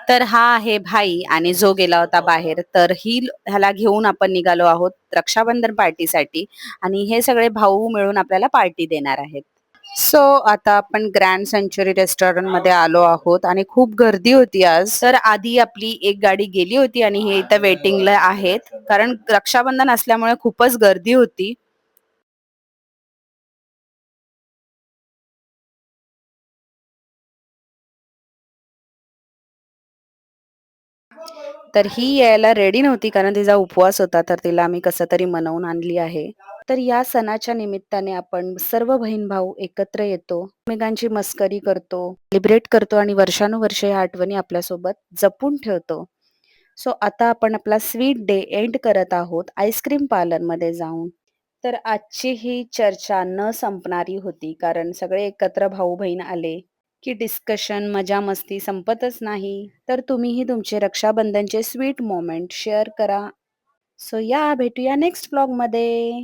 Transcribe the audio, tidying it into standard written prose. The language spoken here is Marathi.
तर हा आहे भाई आणि जो गेला होता बाहेर. तर ह्याला घेऊन आपण निघालो आहोत रक्षाबंधन पार्टीसाठी आणि हे सगळे भाऊ मिळून आपल्याला पार्टी देणार आहेत. सो आता आपण ग्रँड सेंच्युरी रेस्टॉरंट मध्ये आलो आहोत आणि खूप गर्दी होती आज. तर आधी आपली एक गाडी गेली होती आणि हे इथं वेटिंगला आहेत कारण रक्षाबंधन असल्यामुळे खूपच गर्दी होती. तर ही यायला रेडी नव्हती कारण तिचा उपवास होता, तर तिला आम्ही कसं तरी मनवून आणली आहे. तर या सणाच्या निमित्ताने आपण सर्व बहीण-भाऊ एकत्र येतो, एकमेकांची मस्करी करतो, सेलिब्रेट करतो आणि वर्षानुवर्षे या आठवणी आपल्यासोबत जपून ठेवतो. सो आता आपण आपला स्वीट डे एंड करत आहोत आईस्क्रीम पार्लरमध्ये जाऊन. तर आजची ही चर्चा न संपणारी होती कारण सगळे एकत्र भाऊ-बहीण आले, की डिस्कशन, मजा-मस्ती संपतच नाही. तर तुम्हीही तुमचे रक्षाबंधनचे स्वीट मोमेंट शेअर करा. सो या भेटूया नेक्स्ट व्लॉगमध्ये.